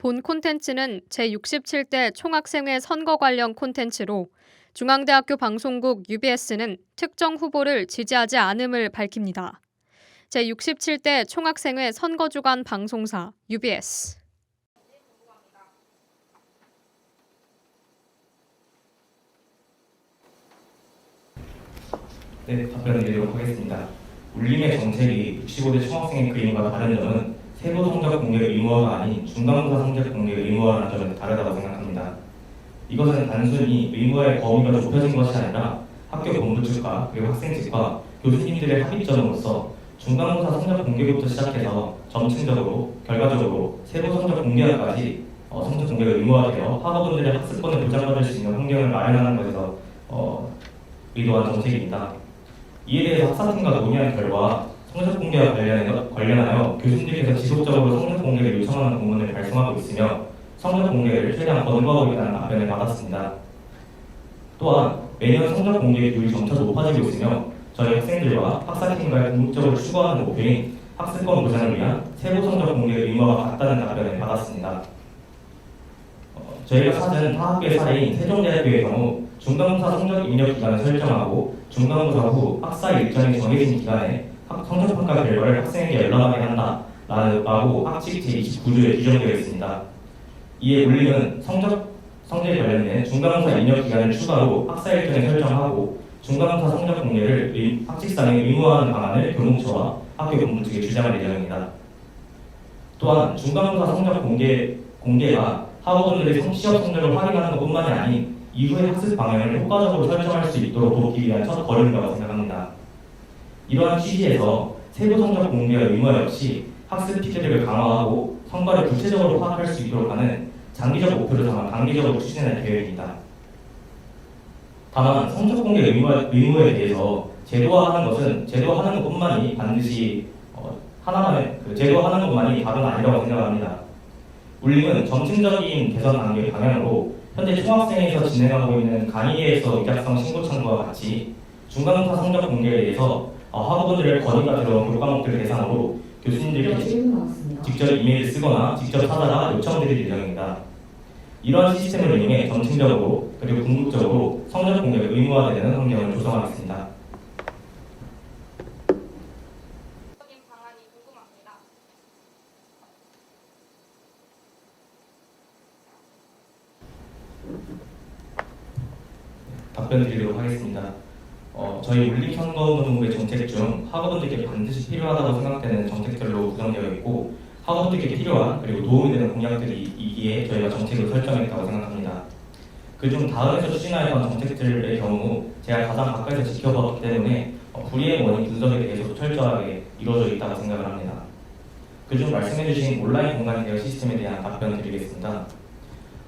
본 콘텐츠는 제67대 총학생회 선거 관련 콘텐츠로 중앙대학교 방송국 UBS는 특정 후보를 지지하지 않음을 밝힙니다. 제67대 총학생회 선거주간 방송사 UBS. 네, 답변드리도록 하겠습니다. 울림의 정책이 65대 총학생의 그림과 다른 점은 세부 성적 공개 의무화가 아닌 중간고사 성적 공개 의무화라는 점에서 다르다고 생각합니다. 이것은 단순히 의무화의 범위가 좁혀진 것이 아니라 학교 본부 측과 그리고 학생 측과 교수님들의 합의점으로서 중간고사 성적 공개부터 시작해서 점층적으로 결과적으로 세부 성적 공개화까지 성적 공개가 의무화되어 학우분들의 학습권을 보장받을 수 있는 환경을 마련하는 것에서 의도한 정책입니다. 이에 대해서 학사팀과 논의한 결과 성적 공개와 관련하여 교수님들께서 지속적으로 성적 공개를 요청하는 공문을 발송하고 있으며 성적 공개를 최대한 권고하고 있다는 답변을 받았습니다. 또한 매년 성적 공개 비율이 점차 높아지고 있으며 저희 학생들과 학사팀과 궁극적으로 추구하는 목표인 학습권 보장을 위한 세부 성적 공개 의무화가 같다는 답변을 받았습니다. 저희가 찾은 타 학교의 사례인 세종대학교의 경우 중간고사 성적 입력 기간을 설정하고 중간고사 후 학사 일정이 정해진 기간에 성적평가 결과를 학생에게 연락하게 한다라고 학칙 제29조에 규정되어 있습니다. 이에 울림은 성적에 관련된 중간고사 입력 기간을 추가로 학사 일정에 설정하고 중간고사 성적 공개를 학칙상에 의무화하는 방안을 교무처와 학교 본부 측에 주장할 예정입니다. 또한 중간고사 성적 공개가 학우분들의 시험 성적을 확인하는 것뿐만이 아닌 이후의 학습 방향을 효과적으로 설정할 수 있도록 돕기 위한 첫 걸음이라고 생각합니다. 이러한 취지에서 세부 성적 공개와 의무화 역시 학습 피드백을 강화하고 성과를 구체적으로 파악할 수 있도록 하는 장기적 목표를 삼아 단기적으로 추진할 계획입니다. 다만 성적 공개 의무에 대해서 제도화하는 것뿐만이 반드시 제도화하는 것만이 답은 아니라고 생각합니다. 울림은 점층적인 개선 단계 방향으로 현재 총학생회에서 진행하고 있는 강의회에서 의학성 신고창구와 같이 중간고사 성적 공개에 대해서 학우분들의 건의가 들어온 교과목들 대상으로 교수님들께 직접 이메일을 쓰거나 직접 찾아가 요청드릴 예정입니다. 이러한 시스템을 이용해 점층적으로 그리고 궁극적으로 성적 공개가 의무화되는 환경을 조성하겠습니다. 답변 드리도록 하겠습니다. 저희 울림선거운동부의 정책 중 학우분들께 반드시 필요하다고 생각되는 정책들로 구성되어 있고 학우분들께 필요한 그리고 도움이 되는 공약들이기에 저희가 정책을 설정했다고 생각합니다. 그중 다음에서 추진하였던 정책들의 경우 제가 가장 가까이서 지켜봤기 때문에 불이행 원인 분석에 대해서도 철저하게 이루어져 있다고 생각을 합니다. 그중 말씀해주신 온라인 공간 대여 시스템에 대한 답변 드리겠습니다.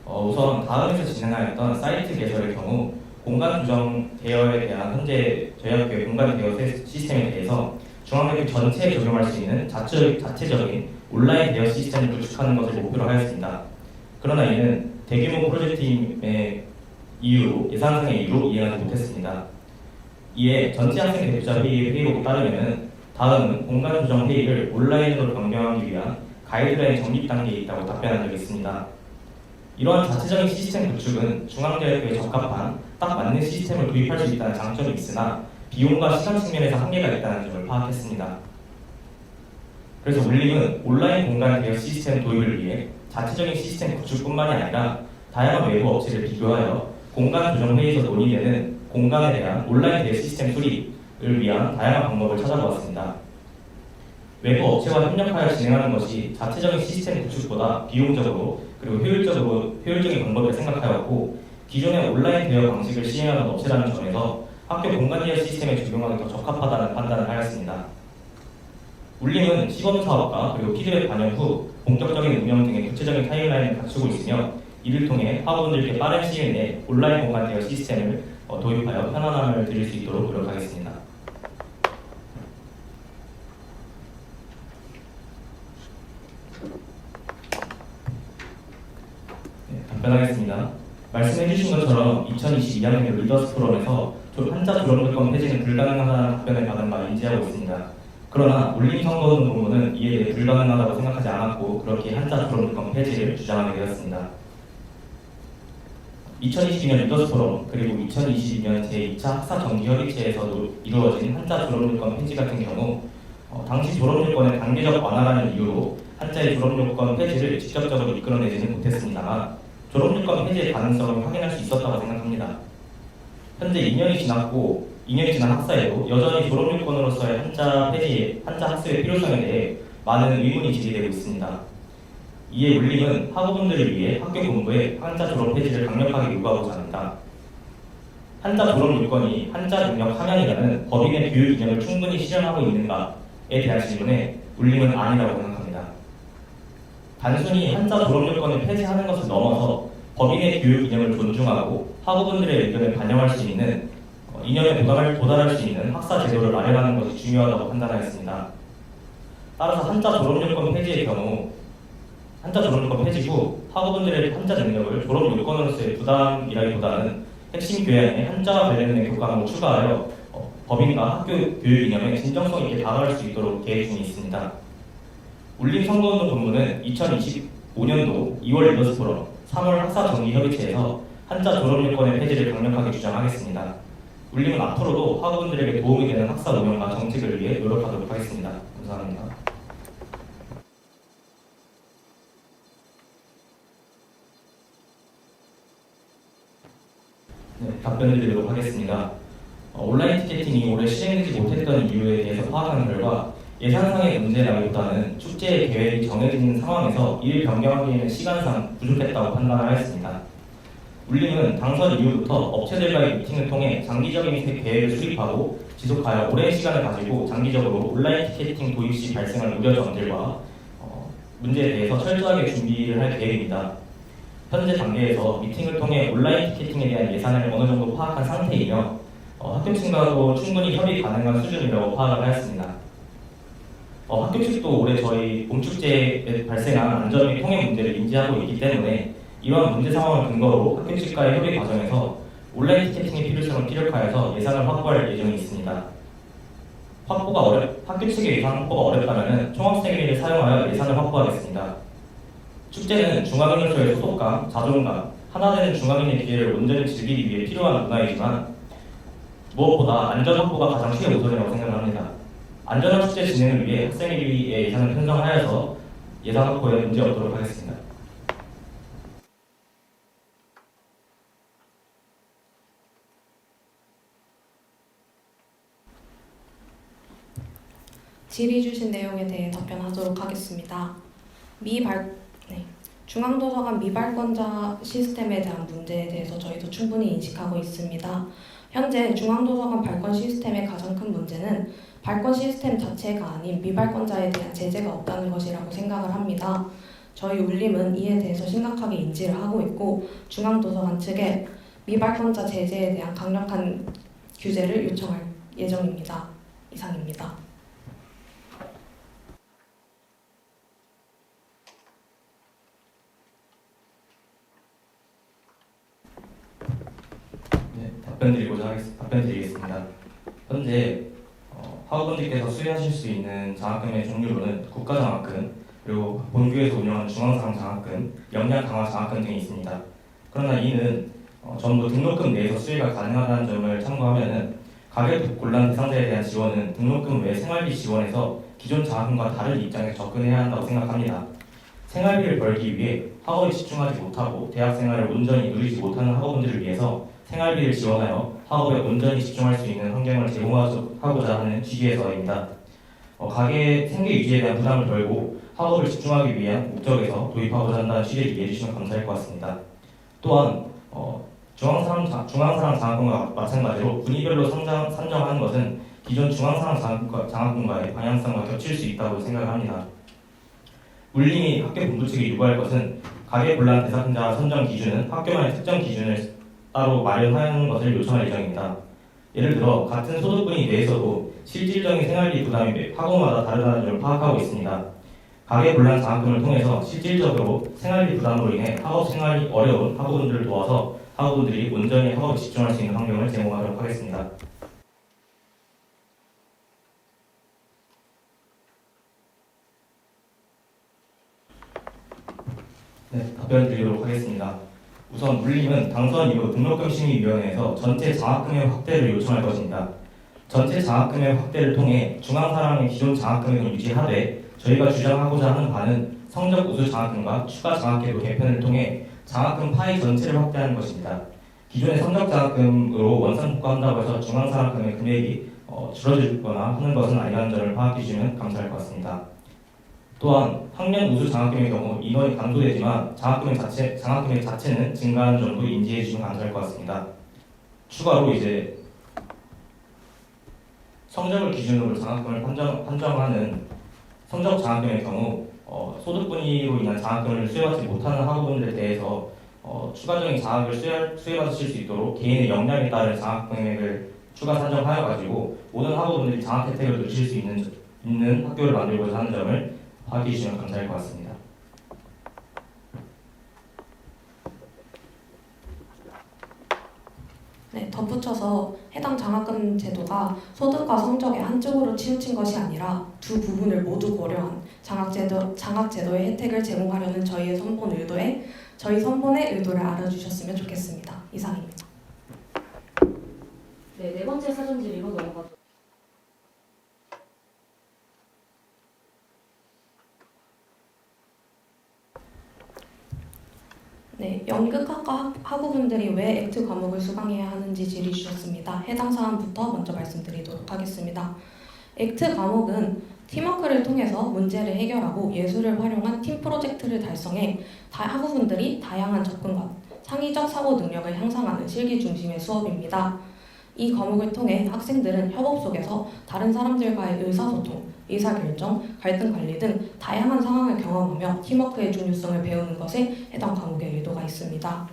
우선 다음에서 진행하였던 사이트 개설의 경우 공간 조정 대여에 대한 현재 저희 학교의 공간 대여 시스템에 대해서 중앙대학교 전체에 적용할 수 있는 자체적인 온라인 대여 시스템을 구축하는 것을 목표로 하였습니다. 그러나 이는 대규모 프로젝트임의 예산상의 이유로 이행하지 못했습니다. 이에 전체 학생 대표자 회의록에 따르면 다음은 공간 조정 회의를 온라인으로 변경하기 위한 가이드라인 정립 단계에 있다고 답변한 적이 있습니다. 이러한 자체적인 시스템 구축은 중앙대학교에 적합한 딱 맞는 시스템을 도입할 수 있다는 장점이 있으나 비용과 시간 측면에서 한계가 있다는 점을 파악했습니다. 그래서 울림은 온라인 공간 대여 시스템 도입을 위해 자체적인 시스템 구축뿐만이 아니라 다양한 외부 업체를 비교하여 공간 조정 회의에서 논의되는 공간에 대한 온라인 대여 시스템 수립을 위한 다양한 방법을 찾아보았습니다. 외부 업체와 협력하여 진행하는 것이 자체적인 시스템 구축보다 비용적으로 그리고 효율적인 방법을 생각하였고 기존의 온라인 대여 방식을 시행하는 업체라는 점에서 학교 공간 대여 시스템에 적용하기 더 적합하다는 판단을 하였습니다. 울림은 시범 사업과 그리고 피드백 반영 후 본격적인 운영 등의 구체적인 타임라인을 갖추고 있으며 이를 통해 학우분들께 빠른 시일 내에 온라인 공간 대여 시스템을 도입하여 편안함을 드릴 수 있도록 노력하겠습니다. 답변하겠습니다. 말씀해주신 것처럼 2022학년 리더스 프로그램에서 한자 졸업요건 폐지는 불가능하다는 답변을 받은 바 인지하고 있습니다. 그러나 물림선거운동본부는 이에 대해 불가능하다고 생각하지 않았고 그렇게 한자 졸업요건 폐지를 주장하게 되었습니다. 2022년 리더스 포럼 그리고 2022년 제2차 학사 정기협의체에서도 이루어진 한자 졸업요건 폐지 같은 경우 당시 졸업요건의 단계적 완화라는 이유로 한자의 졸업요건 폐지를 직접적으로 이끌어내지는 못했습니다만 졸업요건 폐지의 가능성을 확인할 수 있었다고 생각합니다. 현재 2년이 지난 학사에도 여전히 졸업요건으로서의 한자 학습의 필요성에 대해 많은 의문이 제기되고 있습니다. 이에 물림은 학우분들을 위해 학교 본부에 한자 졸업 폐지를 강력하게 요구하고자 합니다. 한자 졸업 요건이 한자 능력 함양이라는 법인의 교육 이념을 충분히 실현하고 있는가에 대한 질문에 물림은 아니라고 생각합니다. 단순히 한자 졸업 요건을 폐지하는 것을 넘어서 법인의 교육 이념을 존중하고 학우분들의 의견을 반영할 수 있는 이념에 도달할 수 있는 학사 제도를 마련하는 것이 중요하다고 판단하였습니다. 따라서 한자 졸업 요건 폐지의 경우 한자 졸업요건 폐지 후 학우분들의 한자 능력을 졸업 요건으로서의 부담이라기보다는 핵심 교양에 한자와 관련된 교과목을 추가하여 법인과 학교 교육 이념에 진정성 있게 다가갈 수 있도록 계획 중에 있습니다. 울림선거운동본부는 2025년도 2월 리더스 포럼, 3월 학사 정기협의체에서 한자 졸업요건의 폐지를 강력하게 주장하겠습니다. 울림은 앞으로도 학우분들에게 도움이 되는 학사 운영과 정책을 위해 노력하도록 하겠습니다. 감사합니다. 네, 답변을 드리도록 하겠습니다. 온라인 티켓팅이 올해 시행되지 못했던 이유에 대해서 파악한 결과 예산상의 문제라기보다는 축제 계획이 정해진 상황에서 일 변경하기에는 시간상 부족했다고 판단하였습니다. 울림은 당선 이후부터 업체들과의 미팅을 통해 장기적인 계획을 수립하고 지속하여 오랜 시간을 가지고 장기적으로 온라인 티켓팅 도입 시 발생할 우려점들과 문제에 대해서 철저하게 준비를 할 계획입니다. 현재 단계에서 미팅을 통해 온라인 티켓팅에 대한 예산을 어느 정도 파악한 상태이며 학교 측과도 충분히 협의 가능한 수준이라고 파악을 하였습니다. 학교 측도 올해 저희 봄축제에 발생한 안전 및 통행 문제를 인지하고 있기 때문에 이러한 문제 상황을 근거로 학교 측과의 협의 과정에서 온라인 티켓팅의 필요성을 피력하여서 예산을 확보할 예정이 있습니다. 학교 측의 예산 확보가 어렵다면 총학생회를 사용하여 예산을 확보하겠습니다. 축제는 중앙인으로서의 소속감, 자존감, 하나 되는 중앙인의 기회를 온전히 즐기기 위해 필요한 문화이지만 무엇보다 안전 확보가 가장 최우선이라고 생각합니다. 안전한 축제 진행을 위해 학생회의 예산을 편성하여서 예산 확보에 문제 없도록 하겠습니다. 질의 주신 내용에 대해 답변하도록 하겠습니다. 중앙도서관 미발권자 시스템에 대한 문제에 대해서 저희도 충분히 인식하고 있습니다. 현재 중앙도서관 발권 시스템의 가장 큰 문제는 발권 시스템 자체가 아닌 미발권자에 대한 제재가 없다는 것이라고 생각을 합니다. 저희 울림은 이에 대해서 심각하게 인지를 하고 있고 중앙도서관 측에 미발권자 제재에 대한 강력한 규제를 요청할 예정입니다. 이상입니다. 네, 답변드리겠습니다. 현재 학우분들께서 수료하실 수 있는 장학금의 종류로는 국가장학금, 그리고 본교에서 운영하는 중앙사랑 장학금, 역량 강화 장학금 등이 있습니다. 그러나 이는 전부 등록금 내에서 수혜가 가능하다는 점을 참고하면은 가격 곤란 대상자에 대한 지원은 등록금 외 생활비 지원에서 기존 장학금과 다른 입장에서 접근해야 한다고 생각합니다. 생활비를 벌기 위해 학업에 집중하지 못하고 대학 생활을 온전히 누리지 못하는 학우분들을 위해서 생활비를 지원하여 학업에 온전히 집중할 수 있는 환경을 제공하고자 하는 취지에서입니다. 가계 생계 유지에 대한 부담을 덜고 학업을 집중하기 위한 목적에서 도입하고자 한다는 취지를 이해해 주시면 감사할 것 같습니다. 또한 중앙사랑 장학금과 마찬가지로 분위별로 산정하는 것은 기존 중앙사랑 장학금과의 방향성과 겹칠 수 있다고 생각합니다. 울림이 학교 본부 측에 요구할 것은 가계 곤란 대상자 선정 기준은 학교만의 특정 기준을 따로 마련하는 것을 요청할 예정입니다. 예를 들어 같은 소득분위 내에서도 실질적인 생활비 부담이 학우마다 다르다는 점을 파악하고 있습니다. 가계 곤란 장학금을 통해서 실질적으로 생활비 부담으로 인해 학업 생활이 어려운 학우분들을 도와서 학우분들이 온전히 학업에 집중할 수 있는 환경을 제공하도록 하겠습니다. 네, 답변 드리도록 하겠습니다. 우선 물림은 당선 이후 등록금심의위원회에서 전체 장학금액 확대를 요청할 것입니다. 전체 장학금액 확대를 통해 중앙사랑의 기존 장학금액을 유지하되 저희가 주장하고자 하는 바는 성적 우수 장학금과 추가 장학계도 개편을 통해 장학금 파이 전체를 확대하는 것입니다. 기존의 성적 장학금으로 원상 복구한다고 해서 중앙사학금의 금액이 줄어들거나 하는 것은 아니라는 점을 파악해 주시면 감사할 것 같습니다. 또한 학년 우수 장학금의 경우 인원이 감소되지만 장학금의 자체는 증가하는 점도 인지해 주시면 감사할 것 같습니다. 추가로 이제 성적을 기준으로 장학금을 판정하는 성적 장학금의 경우 소득분위로 인한 장학금을 수여받지 못하는 학우분들에 대해서 추가적인 장학을 수여받으실 수 있도록 개인의 역량에 따른 장학금액을 추가 산정하여 가지고 모든 학우분들이 장학 혜택을 누릴 수 있는 학교를 만들고자 하는 점을 파악해 주시면 감사할 것 같습니다. 네, 덧붙여서 해당 장학금 제도가 소득과 성적의 한쪽으로 치우친 것이 아니라 두 부분을 모두 고려한 장학제도의 혜택을 제공하려는 저희 선본의 의도를 알아주셨으면 좋겠습니다. 이상입니다. 네, 네 번째 사전 질의로 넘어가도록. 네, 연극학과 학우분들이 왜 액트 과목을 수강해야 하는지 질의 주셨습니다. 해당 사안부터 먼저 말씀드리도록 하겠습니다. 액트 과목은 팀워크를 통해서 문제를 해결하고 예술을 활용한 팀 프로젝트를 달성해 학우분들이 다양한 접근과 창의적 사고 능력을 향상하는 실기 중심의 수업입니다. 이 과목을 통해 학생들은 협업 속에서 다른 사람들과의 의사소통, 의사결정, 갈등 관리 등 다양한 상황을 경험하며 팀워크의 중요성을 배우는 것에 해당 과목의 의도가 있습니다.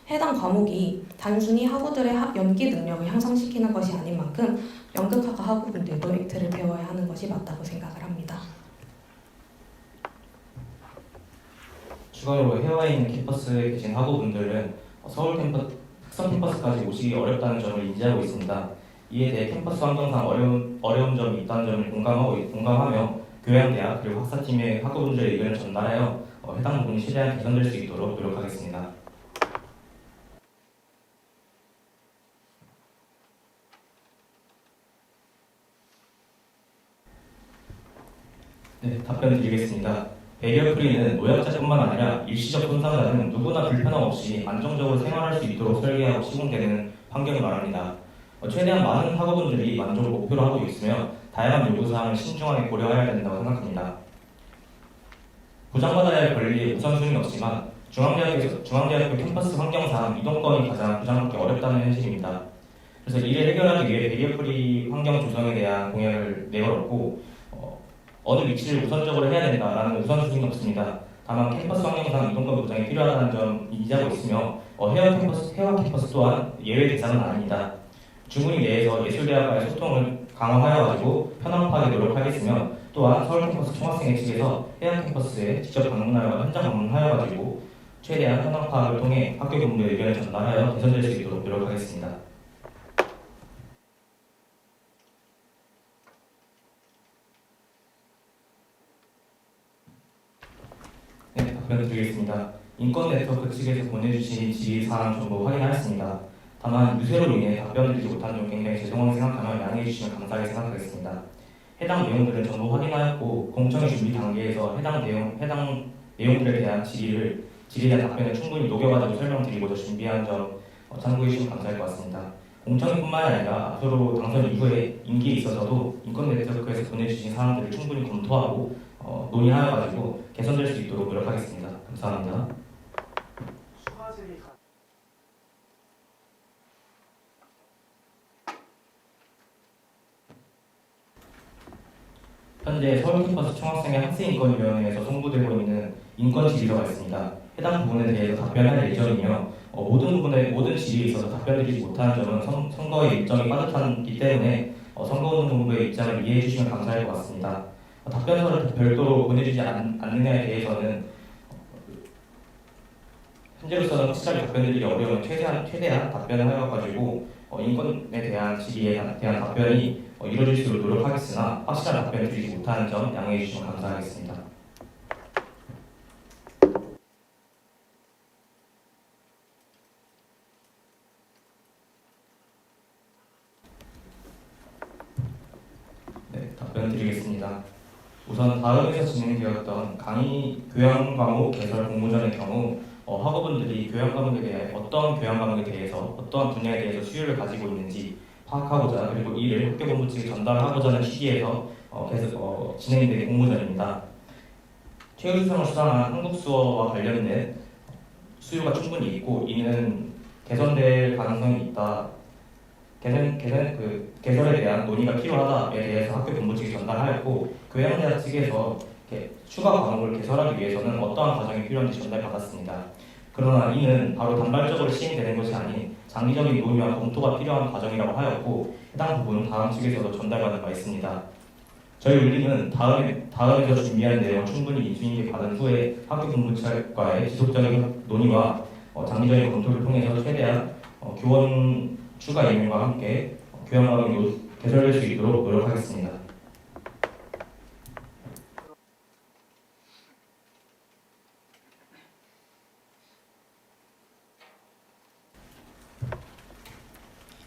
해당 과목이 단순히 학우들의 연기 능력을 향상시키는 것이 아닌 만큼 연극학과 학우분들도 액트를 배워야 하는 것이 맞다고 생각을 합니다. 추가로 해외에 있는 캠퍼스에 계신 학우분들은 서울 특성 캠퍼스까지 오시기 어렵다는 점을 인지하고 있습니다. 이에 대해 캠퍼스 환경상 어려운 점이 있다는 점을 공감하며 교양대학 그리고 학사팀의 학우분들의 의견을 전달하여 해당 부분이 최대한 개선될 수 있도록 노력하겠습니다. 네, 답변 드리겠습니다. 베리어 프리는 노약자뿐만 아니라 일시적 손상자는 누구나 불편함 없이 안정적으로 생활할 수 있도록 설계하고 시공되는 환경을 말합니다. 최대한 많은 학우분들이 만족을 목표로 하고 있으며 다양한 요구사항을 신중하게 고려해야 된다고 생각합니다. 보장받아야 할 권리에 우선순위는 없지만 중앙대학교 캠퍼스 환경상 이동권이 가장 보장받기 어렵다는 현실입니다. 그래서 이를 해결하기 위해 베리어 프리 환경 조성에 대한 공약을 내걸었고 어느 위치를 우선적으로 해야 된다라는 우선순위는 없습니다. 다만 캠퍼스 환경상 이동권 보장이 필요하다는 점 인지하고 있으며 해외 캠퍼스 또한 예외 대상은 아닙니다. 중군이 내에서 예술대학과의 소통을 강화하여가지고 편안하게 노력하겠으며 또한 서울 캠퍼스 총학생회 측에서 해외 캠퍼스에 직접 방문하여 현장 방문하여가지고 최대한 현황 파악을 통해 학교 본부의 의견을 전달하여 개선될 수 있도록 노력하겠습니다. 네, 답변을 드리겠습니다. 인권네트워크 측에서 보내주신 질의사항 전부 확인하였습니다. 다만 유세로 인해 답변을 드리지 못한 점 굉장히 죄송하게 생각하며 양해해 주시면 감사하게 생각하겠습니다. 해당 내용들은 전부 확인하였고 공청회 준비 단계에서 해당 내용들에 대한 질의에 대한 답변을 충분히 녹여가지고 설명드리고자 준비한 점 참고해 주시면 감사할 것 같습니다. 공청회뿐만 아니라 앞으로 당선 이후에 임기에 있어서도 인권네트워크에서 보내주신 사항들을 충분히 검토하고 논의하여가지고 개선될 수 있도록 노력하겠습니다. 감사합니다. 현재 서울캠퍼스 총학생회 학생인권위원회에서 송부되고 있는 인권 질의서가 있습니다. 해당 부분에 대해서 답변할 예정이며 모든 질의에 있어서 답변드리지 못하는 점은 선거의 일정이 빠듯하기 때문에 선거운동본부의 입장을 이해해 주시면 감사할 것 같습니다. 답변서를 별도로 보내주지 않느냐에 대해서는 현재로서는 확실하게 답변드리기 어려운 최대한 답변을 하여가지고 인권에 대한 질의에 대한 답변이 이루어질 수 있도록 노력하겠으나 확실한 답변을 드리지 못하는 점 양해해 주시면 감사하겠습니다. 드리겠습니다. 우선 다음에서 진행되었던 강의 교양 과목 개설 공모전의 경우 학우분들이 교양 과목에 대해 어떤 교양 과목에 대해서 어떠한 분야에 대해서 수요를 가지고 있는지 파악하고자 그리고 이를 학교본부 측에 전달하고자 하는 취지에서 계속 진행된 공모전입니다. 최우수상을 수상한 한국수어와 관련된 수요가 충분히 있고 이는 개선될 가능성이 있다. 개설에 대한 논의가 필요하다에 대해서 학교 본부 측에 전달하였고 교양대학 측에서 추가 과목을 개설하기 위해서는 어떠한 과정이 필요한지 전달받았습니다. 그러나 이는 바로 단발적으로 시행되는 것이 아닌 장기적인 논의와 검토가 필요한 과정이라고 하였고 해당 부분은 다음 측에서도 전달받은 바 있습니다. 저희 울림은 다음에서 준비한 내용을 충분히 인수인계 받은 후에 학교 본부 측과의 지속적인 논의와 장기적인 검토를 통해서 최대한 교원 추가 임용과 함께 교양과목이 개설될 수 있도록 노력하겠습니다.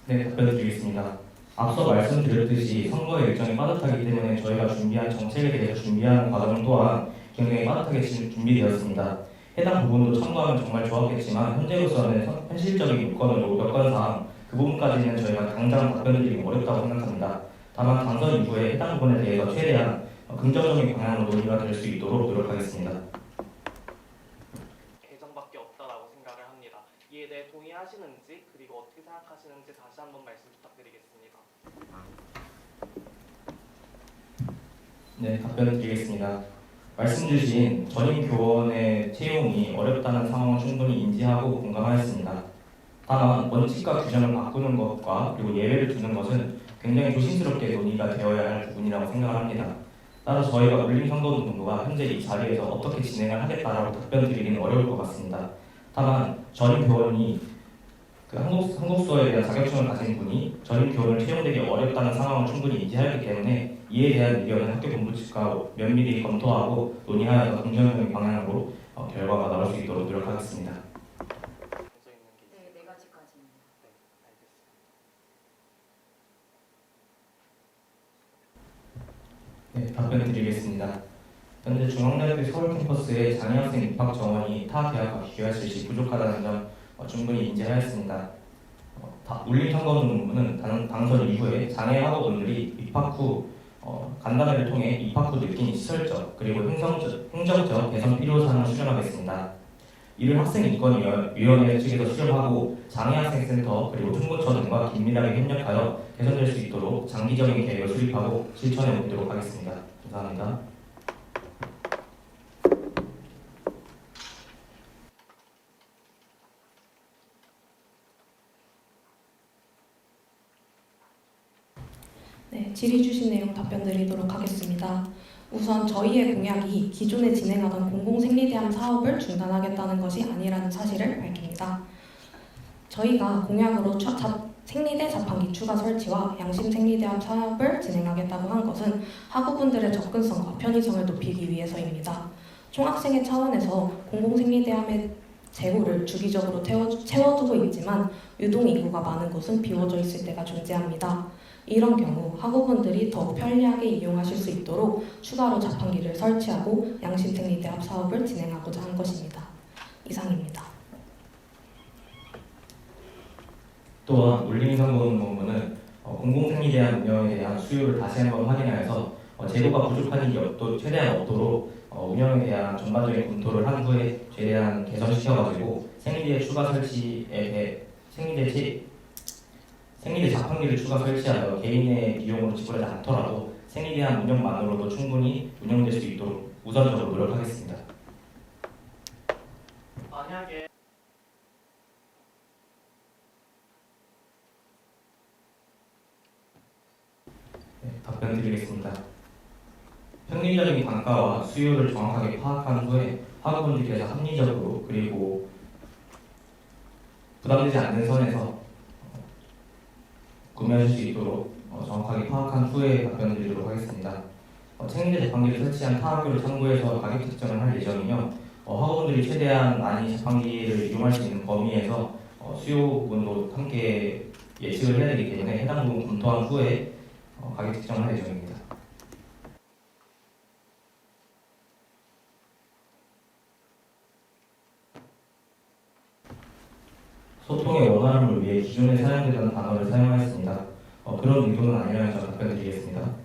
네, 답변드리겠습니다. 앞서 말씀드렸듯이 선거의 일정이 빠듯하기 때문에 저희가 준비한 정책에 대해서 준비하는 과정 또한 굉장히 빠듯하게 준비되었습니다. 해당 부분도 참고하면 정말 좋았겠지만 현재로서는 현실적인 요건으로 여건상 그 부분까지는 저희가 당장 답변드리기 어렵다고 생각합니다. 다만 당선 이후에 해당 부분에 대해서 최대한 긍정적인 방향으로 논의가 될 수 있도록 노력하겠습니다. 개정밖에 없다라고 생각을 합니다. 이에 대해 동의하시는지 그리고 어떻게 생각하시는지 다시 한번 말씀 부탁드리겠습니다. 네, 답변드리겠습니다. 말씀 주신 전임 교원의 채용이 어렵다는 상황을 충분히 인지하고 공감하였습니다. 다만 원칙과 규정을 바꾸는 것과 그리고 예외를 두는 것은 굉장히 조심스럽게 논의가 되어야 할 부분이라고 생각합니다. 따라서 저희가 울림선거운동부가 현재 이 자리에서 어떻게 진행을 하겠다라고 답변드리기는 어려울 것 같습니다. 다만 전임 교원이 한국수어에 대한 자격증을 가진 분이 전임 교원을 채용되기 어렵다는 상황을 충분히 인지하기 때문에 이에 대한 의견은 학교 본부 측과 면밀히 검토하고 논의하여서 긍정적인 방향으로 결과가 나올 수 있도록 노력하겠습니다. 문제 있는 게 있어요. 네, 네 가지까지입니다. 네, 알겠습니다. 네, 답변드리겠습니다. 현재 중앙대학교 서울 캠퍼스의 장애학생 입학 정원이 타 대학과 비교했을 시 부족하다는 점 충분히 인지하였습니다. 울림선거운동본부는 당선 이후에 장애 학우분들이 입학 후 간담회를 통해 입학 후 느낀 시설적 그리고 행정적 개선 필요사항을 수정하겠습니다. 이를 학생인권위원회 측에서 수정하고 장애학생센터 그리고 총무처 등과 긴밀하게 협력하여 개선될 수 있도록 장기적인 계획을 수립하고 실천해 보도록 하겠습니다. 감사합니다. 네, 질의 주신 내용 답변 드리도록 하겠습니다. 우선 저희의 공약이 기존에 진행하던 공공생리대암 사업을 중단하겠다는 것이 아니라는 사실을 밝힙니다. 저희가 공약으로 생리대 자판기 추가 설치와 양심생리대암 사업을 진행하겠다고 한 것은 학우분들의 접근성과 편의성을 높이기 위해서입니다. 총학생회 차원에서 공공생리대암의 재고를 주기적으로 채워두고 있지만 유동인구가 많은 곳은 비워져 있을 때가 존재합니다. 이런 경우 학우분들이 더욱 편리하게 이용하실 수 있도록 추가로 자판기를 설치하고 양심생리대합 사업을 진행하고자 한 것입니다. 이상입니다. 또한 울림선거운동본부는 공공생리대학 운영에 대한 수요를 다시 한번 확인하여서 재고가 부족한 일이 최대한 없도록 운영에 대한 전반적인 검토를 한 후에 최대한 개선시켜가지고 생리대 추가 설치에 대해 생리대 자판기를 추가 설치하여 개인의 비용으로 지불하지 않더라도 생리대학 운영만으로도 충분히 운영될 수 있도록 우선적으로 노력하겠습니다. 만약에 네, 답변드리겠습니다. 평균적인 단가와 수요를 정확하게 파악한 후에 학우분들께서 합리적으로 그리고 부담되지 않는 선에서 구매하실 수 있도록 정확하게 파악한 후에 답변드리도록 하겠습니다. 생리대 자판기를 설치한 타 학교를 참고해서 가격 책정을 할 예정이며 학우분들이 최대한 많이 자판기를 이용할 수 있는 범위에서 수요 부분도 함께 예측을 해야 되기 때문에 해당 부분 검토한 후에 가격 책정을 할 예정입니다. 소통의 원활함을 위해 기존에 사용되던 단어를 사용하였습니다. 그런 의도는 아니라는 점 답변드리겠습니다.